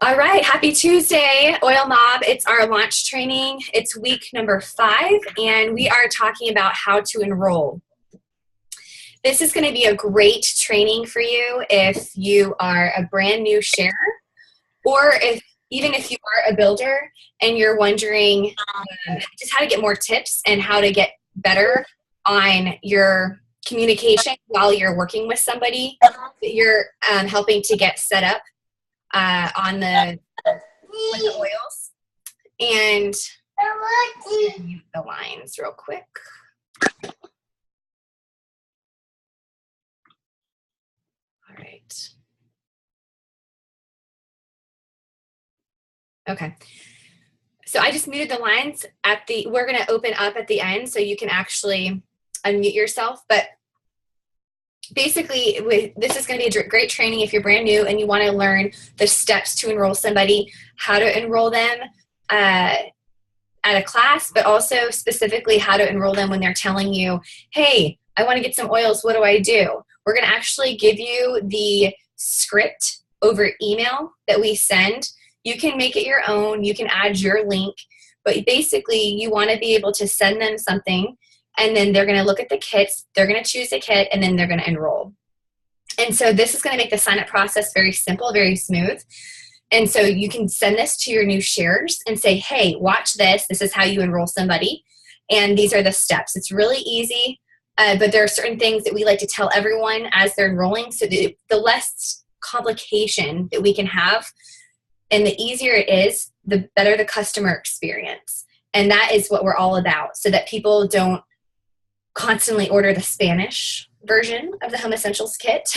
All right, happy Tuesday, Oil Mob. It's our launch training. It's week number 5, and we are talking about how to enroll. This is going to be a great training for you if you are a brand new sharer, or even if you are a builder and you're wondering just how to get more tips and how to get better on your communication while you're working with somebody that you're helping to get set up on with the oils. And mute the lines real quick. All right. Okay. So I just muted the lines we're going to open up at the end so you can actually unmute yourself. But basically, this is going to be a great training if you're brand new and you want to learn the steps to enroll somebody, how to enroll them at a class, but also specifically how to enroll them when they're telling you, hey, I want to get some oils. What do I do? We're going to actually give you the script over email that we send. You can make it your own. You can add your link. But basically, you want to be able to send them something, and then they're going to look at the kits, they're going to choose a kit, and then they're going to enroll. And so this is going to make the sign-up process very simple, very smooth. And so you can send this to your new sharers and say, hey, watch this. This is how you enroll somebody. And these are the steps. It's really easy, but there are certain things that we like to tell everyone as they're enrolling. So the less complication that we can have and the easier it is, the better the customer experience. And that is what we're all about, so that people don't constantly order the Spanish version of the Home Essentials kit,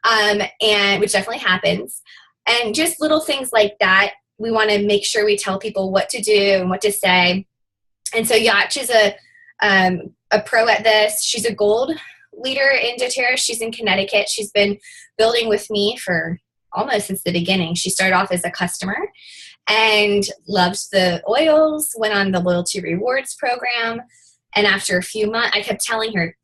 and which definitely happens. And just little things like that, we want to make sure we tell people what to do and what to say. And so Yacht is a pro at this. She's a gold leader in doTERRA. She's in Connecticut. She's been building with me for almost since the beginning. She started off as a customer and loved the oils, went on the loyalty rewards program. And after a few months, I kept telling her,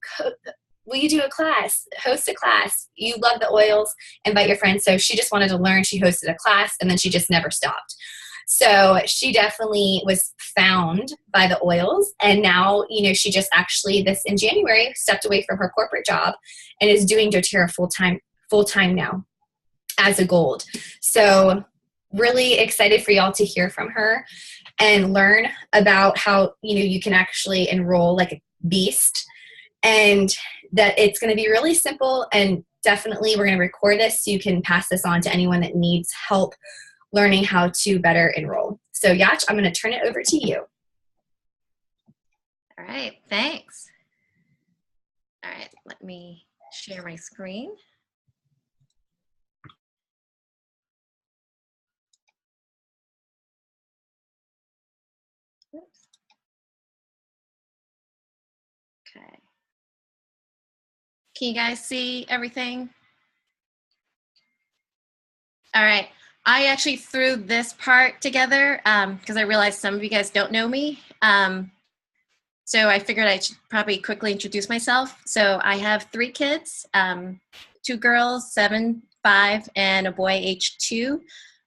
will you do a class? Host a class. You love the oils. Invite your friends. So she just wanted to learn. She hosted a class, and then she just never stopped. So she definitely was found by the oils. And now, she just actually in January stepped away from her corporate job and is doing doTERRA full-time now as a gold. So really excited for y'all to hear from her and learn about how, you can actually enroll like a beast, and that it's going to be really simple. And definitely we're going to record this so you can pass this on to anyone that needs help learning how to better enroll. So Yach, I'm going to turn it over to you. All right, thanks. All right, let me share my screen. Oops. Okay. Can you guys see everything? All right. I actually threw this part together because I realized some of you guys don't know me. So I figured I should probably quickly introduce myself. So I have 3 kids, 2 girls, 7, 5, and a boy age 2.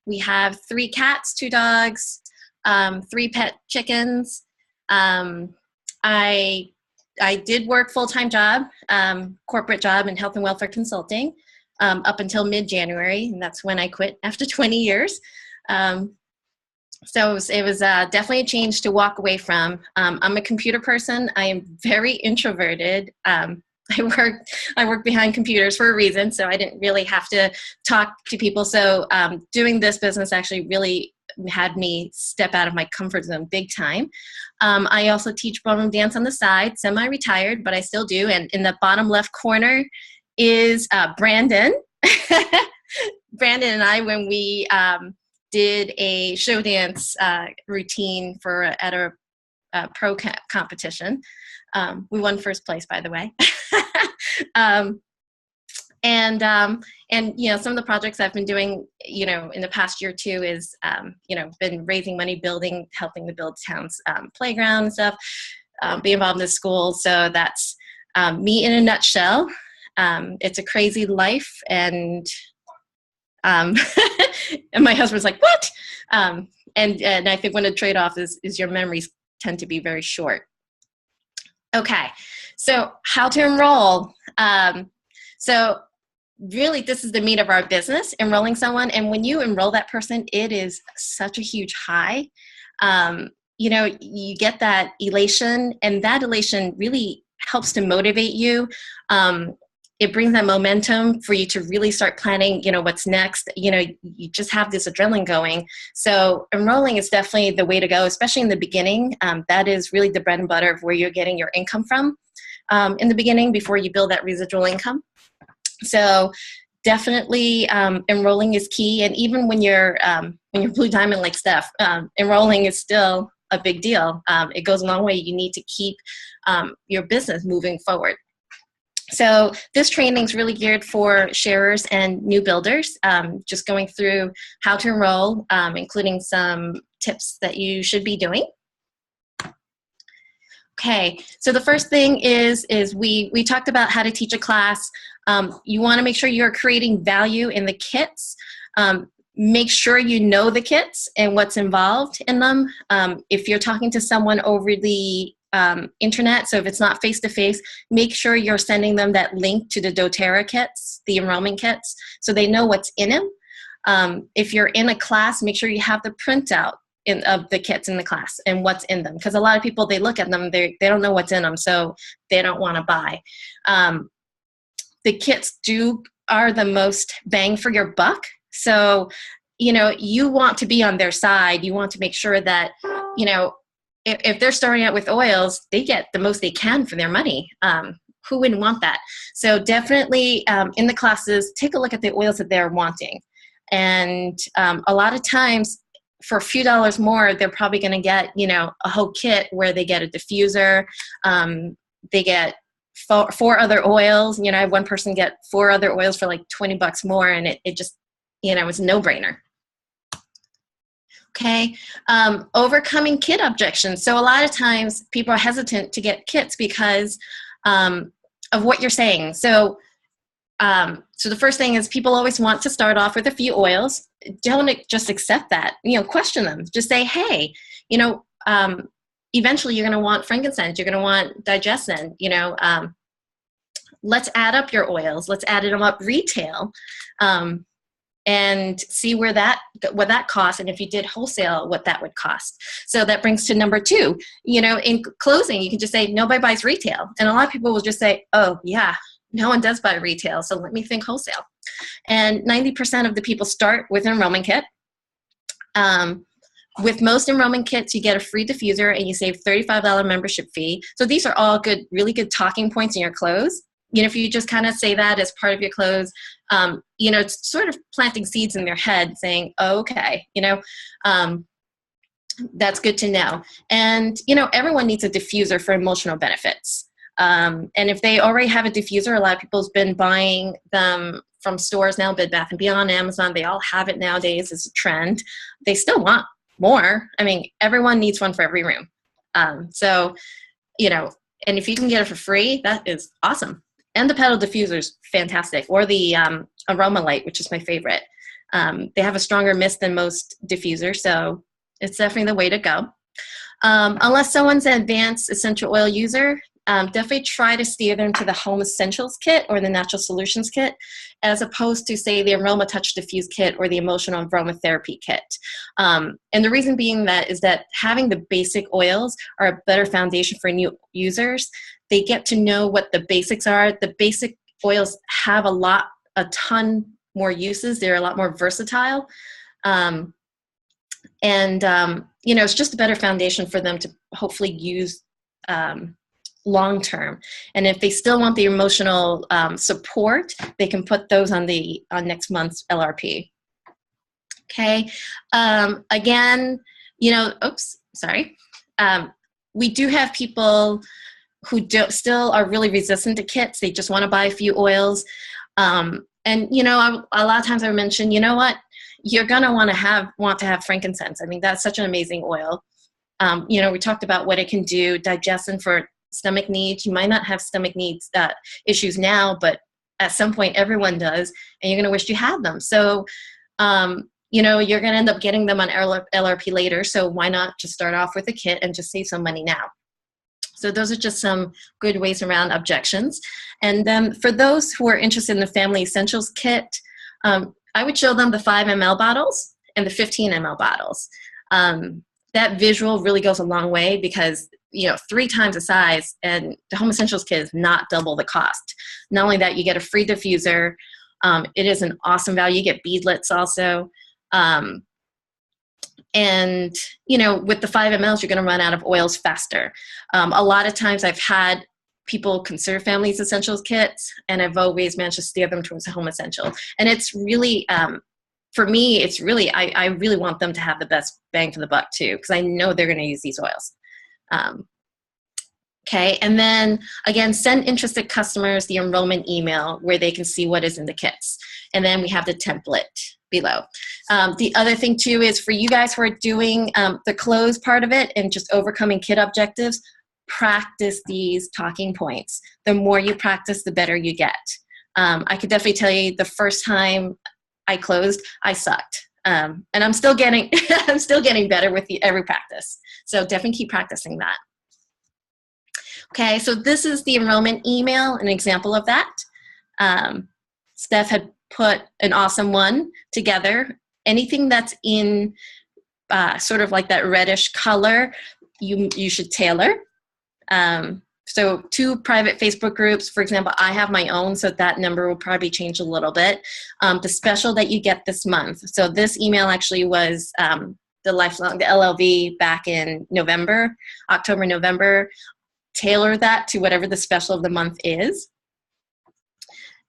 We have 3 cats, 2 dogs, 3 pet chickens. I did work full-time job, corporate job in health and welfare consulting up until mid-January, and that's when I quit after 20 years. So it was definitely a change to walk away from. I'm a computer person. I am very introverted. I work behind computers for a reason, so I didn't really have to talk to people. So doing this business actually really had me step out of my comfort zone big time. I also teach ballroom dance on the side, semi-retired, but I still do. And in the bottom left corner is Brandon. Brandon and I, when we did a show dance routine at a pro competition. We won first place, by the way. And some of the projects I've been doing, in the past year or two is, been raising money, helping to build towns playground and stuff, be involved in the school. So that's me in a nutshell. It's a crazy life, and Um, and my husband's like, what? And I think one of the trade-offs is your memories tend to be very short. Okay, so how to enroll. So really, this is the meat of our business, enrolling someone. And when you enroll that person, it is such a huge high. You get that elation, and that elation really helps to motivate you. It brings that momentum for you to really start planning, what's next. You just have this adrenaline going. So enrolling is definitely the way to go, especially in the beginning. That is really the bread and butter of where you're getting your income from in the beginning before you build that residual income. So definitely enrolling is key. And even when you're Blue Diamond like Steph, enrolling is still a big deal. It goes a long way. You need to keep your business moving forward. So this training is really geared for sharers and new builders, just going through how to enroll, including some tips that you should be doing. Okay, so the first thing is we talked about how to teach a class. You want to make sure you're creating value in the kits. Make sure you know the kits and what's involved in them. If you're talking to someone over the internet, so if it's not face-to-face, make sure you're sending them that link to the doTERRA kits, the enrollment kits, so they know what's in them. If you're in a class, make sure you have the printout of the kits in the class and what's in them, because a lot of people, they look at them, they don't know what's in them, so they don't want to buy. The kits are the most bang for your buck, so you want to be on their side. You want to make sure that if they're starting out with oils, they get the most they can for their money. Who wouldn't want that? So definitely in the classes, take a look at the oils that they're wanting. And a lot of times, for a few dollars more, they're probably going to get, a whole kit where they get a diffuser. They get four other oils. I had one person get 4 other oils for like $20 more, and it just, it's a no-brainer. Okay, overcoming kit objections. So a lot of times people are hesitant to get kits because of what you're saying. So the first thing is, people always want to start off with a few oils. Don't just accept that. Question them. Just say, hey, eventually you're going to want frankincense. You're going to want digestin. Let's add up your oils. Let's add them up retail. And see what that costs, and if you did wholesale, what that would cost. So that brings to number 2. In closing, you can just say, nobody buys retail. And a lot of people will just say, oh, yeah, no one does buy retail, so let me think wholesale. And 90% of the people start with an enrollment kit. With most enrollment kits, you get a free diffuser, and you save $35 membership fee. So these are all really good talking points in your close. If you just kind of say that as part of your close, it's sort of planting seeds in their head saying, oh, okay, that's good to know. And, everyone needs a diffuser for emotional benefits. And if they already have a diffuser, a lot of people have been buying them from stores now, Bed Bath & Beyond, Amazon, they all have it nowadays. It's a trend. They still want more. I mean, everyone needs one for every room. And if you can get it for free, that is awesome. And the pedal diffuser is fantastic, or the aroma light, which is my favorite. They have a stronger mist than most diffusers, so it's definitely the way to go. Unless someone's an advanced essential oil user, definitely try to steer them to the Home Essentials kit or the Natural Solutions kit, as opposed to, say, the Aroma Touch Diffuse kit or the Emotional Aromatherapy kit. And the reason being is that having the basic oils are a better foundation for new users. They get to know what the basics are. The basic oils have a ton more uses. They're a lot more versatile. It's just a better foundation for them to hopefully use long term. And if they still want the emotional support, they can put those on next month's LRP. Okay. Again, we do have people who still are really resistant to kits. They just want to buy a few oils. A lot of times I mention, you're going to want to have frankincense. I mean, that's such an amazing oil. We talked about what it can do, digestion for stomach needs. You might not have stomach needs issues now, but at some point everyone does, and you're going to wish you had them. So you're going to end up getting them on LRP later. So why not just start off with a kit and just save some money now? So those are just some good ways around objections. And then for those who are interested in the Family Essentials kit, I would show them the 5 ml bottles and the 15 ml bottles. That visual really goes a long way because 3 times the size, and the Home Essentials kit is not double the cost. Not only that, you get a free diffuser. It is an awesome value. You get beadlets also. And, with the 5 mLs, you're going to run out of oils faster. A lot of times I've had people consider Family's Essentials kits, and I've always managed to steer them towards the Home Essential. And it's really, for me, it's really, I really want them to have the best bang for the buck too, because I know they're going to use these oils. Okay, and then again, send interested customers the enrollment email where they can see what is in the kits. And then we have the template below. The other thing too is for you guys who are doing the close part of it and just overcoming kit objectives, practice these talking points. The more you practice, the better you get. I could definitely tell you the first time I closed, I sucked. And I'm still getting, I'm still getting better with every practice. So definitely keep practicing that. Okay, so this is the enrollment email, an example of that. Steph had put an awesome one together. Anything that's in sort of like that reddish color, you should tailor. So 2 private Facebook groups, for example, I have my own, so that number will probably change a little bit. The special that you get this month. So this email actually was the LLV back in November, October, November. Tailor that to whatever the special of the month is.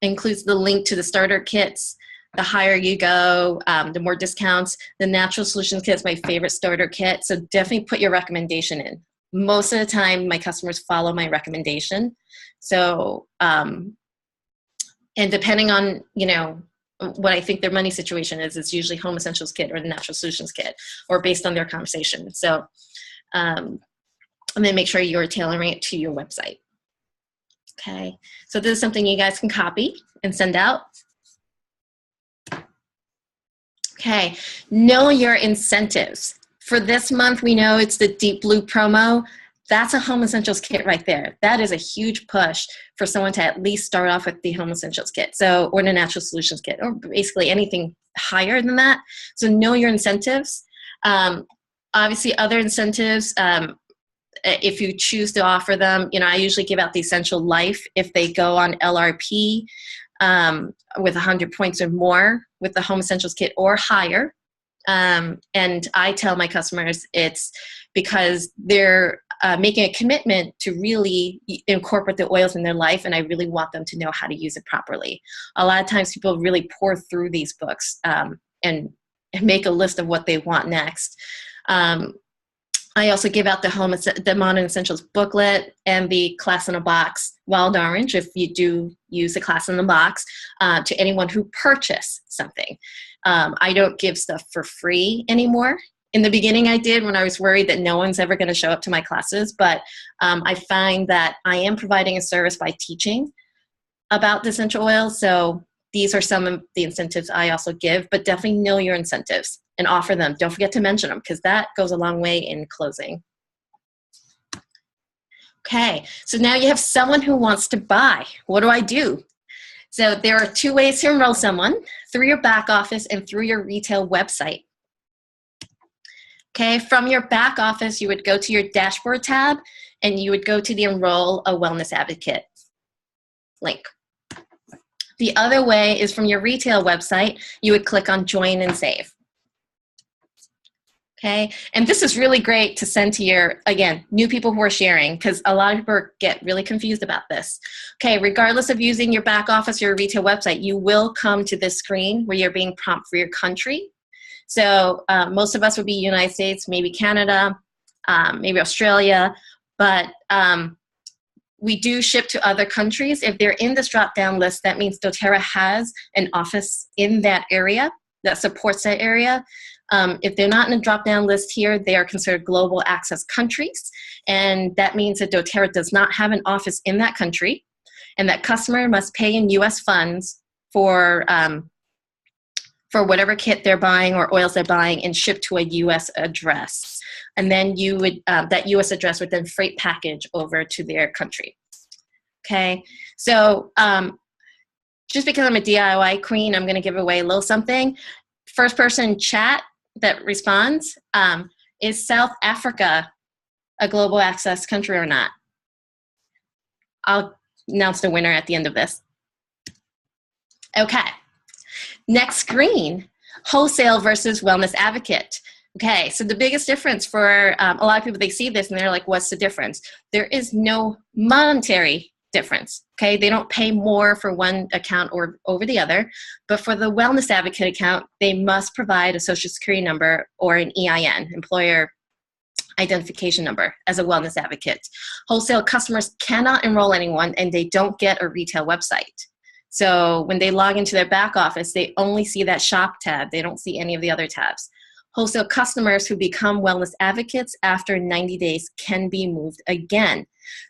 Includes the link to the starter kits. The higher you go, the more discounts. The Natural Solutions kit is my favorite starter kit, so definitely put your recommendation in. Most of the time, my customers follow my recommendation. So, and depending on, what I think their money situation is, it's usually Home Essentials kit or the Natural Solutions kit, or based on their conversation. So, and then make sure you're tailoring it to your website. Okay, so this is something you guys can copy and send out. Okay, know your incentives. For this month, we know it's the Deep Blue promo. That's a Home Essentials kit right there. That is a huge push for someone to at least start off with the Home Essentials kit, or the Natural Solutions kit, or basically anything higher than that. So know your incentives. Obviously, other incentives, if you choose to offer them, I usually give out the Essential Life if they go on LRP with 100 points or more with the Home Essentials kit or higher. And I tell my customers it's because they're making a commitment to really incorporate the oils in their life, and I really want them to know how to use it properly. A lot of times people really pour through these books and make a list of what they want next. I also give out the Modern Essentials booklet and the Class in a Box Wild Orange, if you do use the Class in the Box, to anyone who purchase something. I don't give stuff for free anymore. In the beginning I did, when I was worried that no one's ever going to show up to my classes, but I find that I am providing a service by teaching about the essential oils, so these are some of the incentives I also give, but definitely know your incentives and offer them. Don't forget to mention them, because that goes a long way in closing. Okay, so now you have someone who wants to buy. What do I do? So there are 2 ways to enroll someone: through your back office and through your retail website. Okay, from your back office, you would go to your dashboard tab and you would go to the Enroll a Wellness Advocate link. The other way is from your retail website, you would click on Join and Save. Okay, and this is really great to send to your, again, new people who are sharing, because a lot of people get really confused about this. Okay, regardless of using your back office or your retail website, you will come to this screen where you're being prompted for your country. So most of us would be United States, maybe Canada, maybe Australia, but we do ship to other countries. If they're in this drop-down list, that means doTERRA has an office in that area that supports that area. If they're not in a drop-down list here, they are considered global access countries, and that means that doTERRA does not have an office in that country, and that customer must pay in U.S. funds for for whatever kit they're buying or oils they're buying and shipped to a U.S. address. And then you would, that U.S. address would then freight package over to their country. Okay, so just because I'm a DIY queen, I'm going to give away a little something. First person chat that responds, is South Africa a global access country or not? I'll announce the winner at the end of this. Okay, next screen, wholesale versus wellness advocate. Okay, so the biggest difference for a lot of people, they see this and they're like, what's the difference? There is no monetary difference, okay? They don't pay more for one account or over the other, but for the wellness advocate account, they must provide a social security number or an EIN, employer identification number, as a wellness advocate. Wholesale customers cannot enroll anyone and they don't get a retail website. So when they log into their back office, they only see that shop tab. They don't see any of the other tabs. Wholesale customers who become wellness advocates after 90 days can be moved again.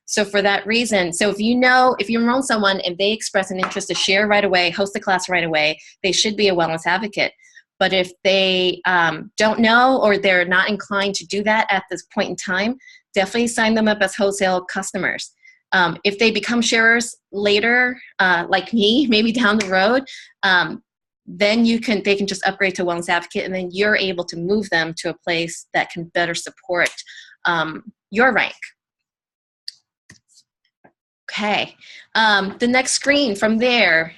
So for that reason, so if you enroll someone and they express an interest to share right away, host a class right away, they should be a wellness advocate. But if they don't know or they're not inclined to do that at this point in time, definitely sign them up as wholesale customers. If they become sharers later, like me, maybe down the road, then they can just upgrade to wellness advocate, and then you're able to move them to a place that can better support your rank. Okay, the next screen from there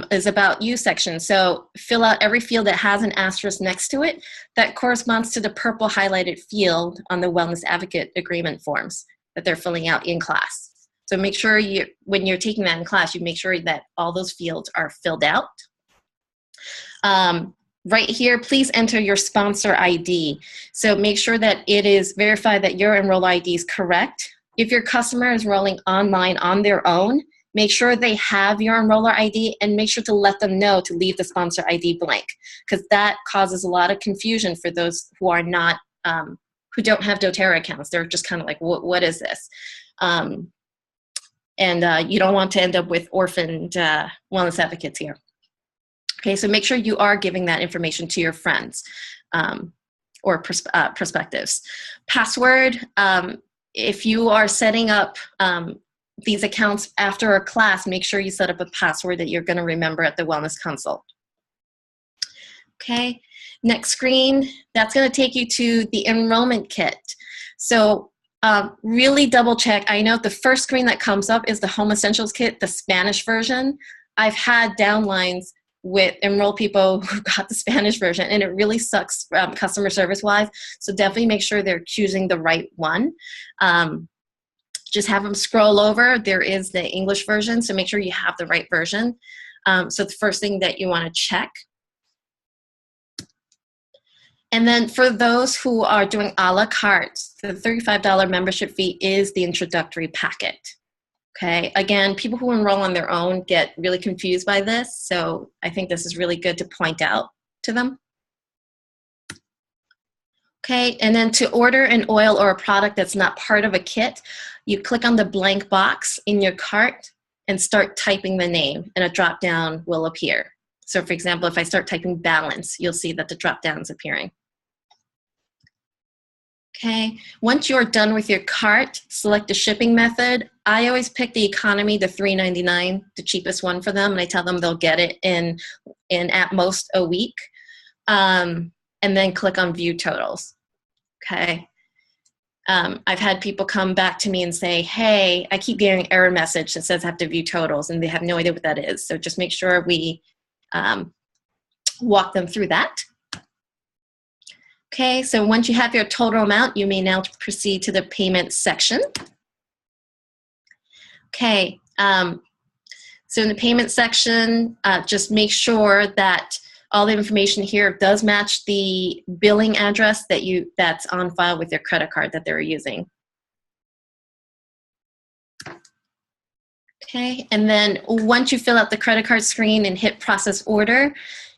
is about you section. So fill out every field that has an asterisk next to it that corresponds to the purple highlighted field on the wellness advocate agreement forms that they're filling out in class. So make sure when you're taking that in class, you make sure that all those fields are filled out. Right here, please enter your sponsor ID. So make sure that it is verified that your Enroll ID is correct. If your customer is enrolling online on their own, make sure they have your enroller ID and make sure to let them know to leave the sponsor ID blank, because that causes a lot of confusion for those who are not, who don't have doTERRA accounts. They're just kind of like, what is this? And you don't want to end up with orphaned wellness advocates here. Okay, so make sure you are giving that information to your friends or prospectives. Password, if you are setting up these accounts after a class, make sure you set up a password that you're going to remember at the wellness consult. Okay, next screen, that's going to take you to the enrollment kit. So really double check. I know the first screen that comes up is the Home Essentials Kit, the Spanish version. I've had downlines with Enroll people who got the Spanish version, and it really sucks customer service wise. So definitely make sure they're choosing the right one. Just have them scroll over. There is the English version, so make sure you have the right version. So the first thing that you want to check. And then for those who are doing a la carte, the $35 membership fee is the introductory packet. Okay, again, people who enroll on their own get really confused by this, so I think this is really good to point out to them. Okay, and then to order an oil or a product that's not part of a kit, you click on the blank box in your cart and start typing the name, and a drop-down will appear. So for example, if I start typing balance, you'll see that the drop-down is appearing. Okay, once you're done with your cart, select the shipping method. I always pick the economy, the $3.99, the cheapest one for them, and I tell them they'll get it in at most a week. And then click on view totals. Okay. I've had people come back to me and say, hey, I keep getting an error message that says I have to view totals, and they have no idea what that is. So just make sure we walk them through that. Okay, so once you have your total amount, you may now proceed to the payment section. Okay, so in the payment section, just make sure that all the information here does match the billing address that's on file with your credit card that they're using. Okay, and then once you fill out the credit card screen and hit process order,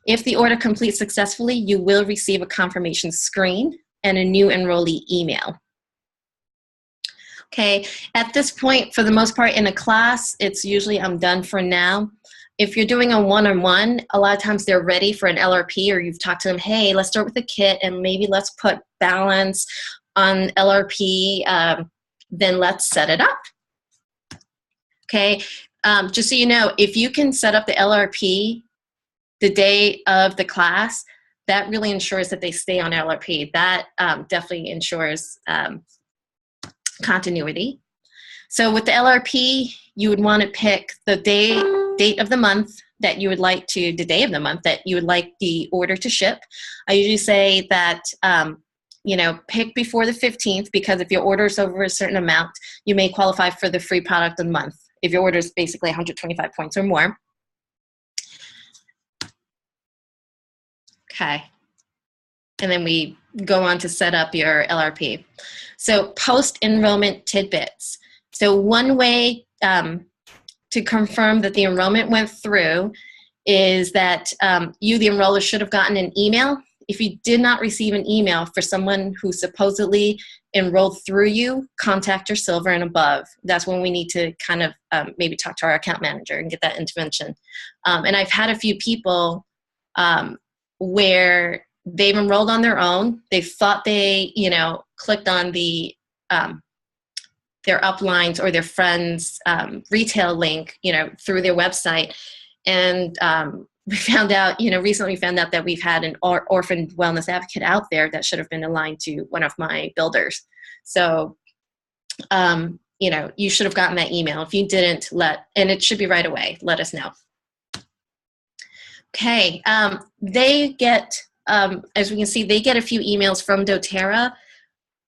if the order completes successfully, you will receive a confirmation screen and a new enrollee email. Okay, at this point, for the most part in a class, it's usually I'm done for now. If you're doing a one-on-one, a lot of times they're ready for an LRP, or you've talked to them, hey, let's start with a kit and maybe let's put balance on LRP, then let's set it up. Okay, just so you know, if you can set up the LRP the day of the class, that really ensures that they stay on LRP. That definitely ensures continuity. So with the LRP, you would want to pick the date of the month that you would like to, the day of the month that you would like the order to ship. I usually say that, you know, pick before the 15th, because if your order is over a certain amount, you may qualify for the free product of the month if your order is basically 125 points or more. Okay. And then we go on to set up your LRP. So post-enrollment tidbits. So one way to confirm that the enrollment went through is that you, the enroller, should have gotten an email. If you did not receive an email for someone who supposedly enrolled through you, contact your silver and above. That's when we need to kind of maybe talk to our account manager and get that intervention. And I've had a few people where they've enrolled on their own. They thought they, you know, clicked on the their uplines or their friends' retail link, you know, through their website. And we found out, you know, recently found out that we've had an orphan wellness advocate out there that should have been aligned to one of my builders. So, you know, you should have gotten that email. If you didn't, and it should be right away, let us know. Okay, they get, as we can see, they get a few emails from doTERRA,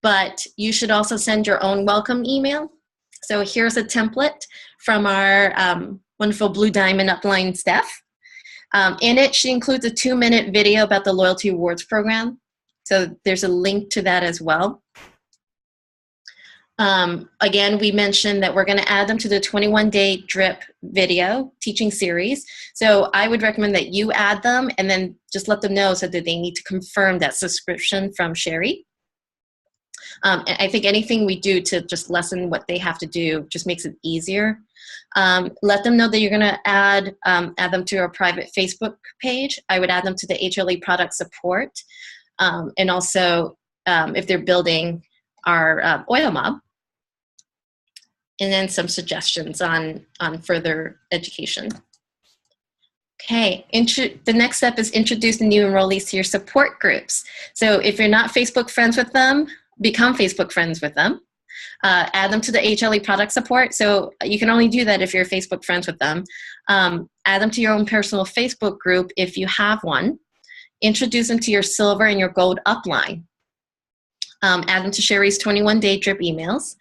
but you should also send your own welcome email. So here's a template from our wonderful Blue Diamond upline staff. In it, she includes a 2-minute video about the Loyalty Awards program. So there's a link to that as well. Again, we mentioned that we're going to add them to the 21-day drip video teaching series. So I would recommend that you add them and then just let them know so that they need to confirm that subscription from Sherry. And I think anything we do to just lessen what they have to do just makes it easier. Let them know that you're going to add them to our private Facebook page. I would add them to the HLE product support. And also, if they're building our oil mob. And then some suggestions on further education. Okay, the next step is introduce the new enrollees to your support groups. So if you're not Facebook friends with them, become Facebook friends with them. Add them to the HLE product support. So you can only do that if you're Facebook friends with them. Add them to your own personal Facebook group if you have one. Introduce them to your silver and your gold upline. Add them to Sherry's 21-day drip emails.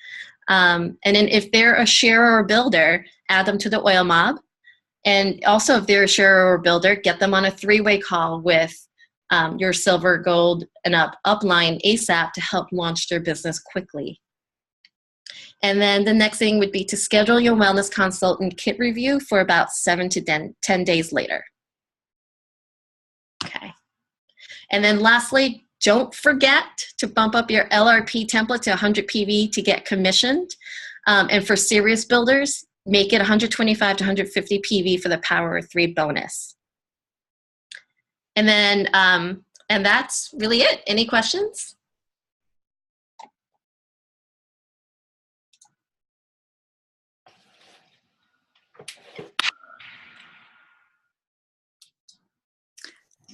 And then if they're a sharer or builder, add them to the oil mob. And also if they're a sharer or builder, get them on a 3-way call with your silver, gold, and upline ASAP to help launch their business quickly. And then the next thing would be to schedule your wellness consultant kit review for about 7 to 10 days later. Okay. And then lastly, don't forget to bump up your LRP template to 100 PV to get commissioned. And for serious builders, make it 125 to 150 PV for the Power of 3 bonus. And then, and that's really it. Any questions?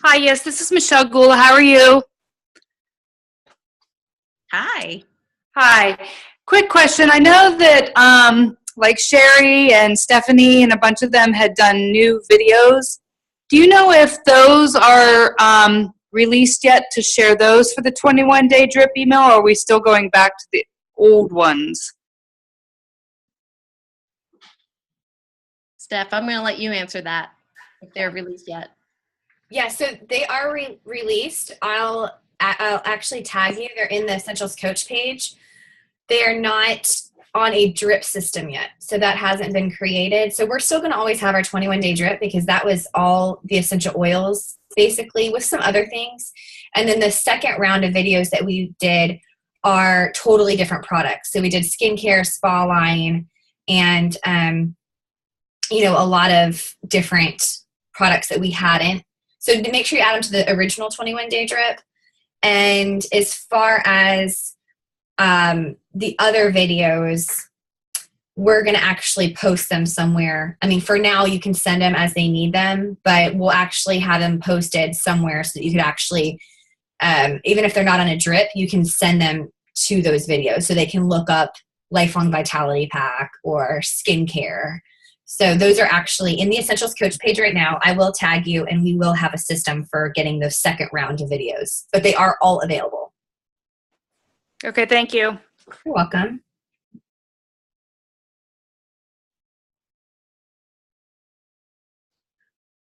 Hi, yes, this is Michelle Gula. How are you? Hi. Hi. Quick question. I know that like Sherry and Stephanie and a bunch of them had done new videos. Do you know if those are released yet to share those for the 21-day drip email, or are we still going back to the old ones? Steph, I'm going to let you answer that if they're released yet. Yeah, so they are released. I'll actually tag you. They're in the Essentials Coach page. They are not on a drip system yet, so that hasn't been created. So we're still going to always have our 21-day drip because that was all the essential oils, basically, with some other things. And then the second round of videos that we did are totally different products. So we did skincare, spa line, and you know, a lot of different products that we hadn't. So to make sure you add them to the original 21-day drip. And as far as the other videos, we're going to actually post them somewhere. I mean, for now, you can send them as they need them, but we'll actually have them posted somewhere so that you could actually, even if they're not on a drip, you can send them to those videos so they can look up Lifelong Vitality Pack or skincare. So those are actually in the Essentials Coach page right now. I will tag you, and we will have a system for getting the second round of videos, but they are all available. Okay, thank you. You're welcome.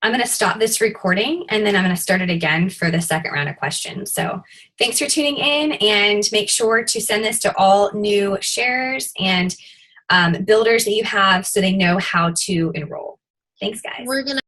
I'm going to stop this recording, and then I'm going to start it again for the second round of questions. So thanks for tuning in, and make sure to send this to all new sharers and builders that you have so they know how to enroll. Thanks, guys. We're going to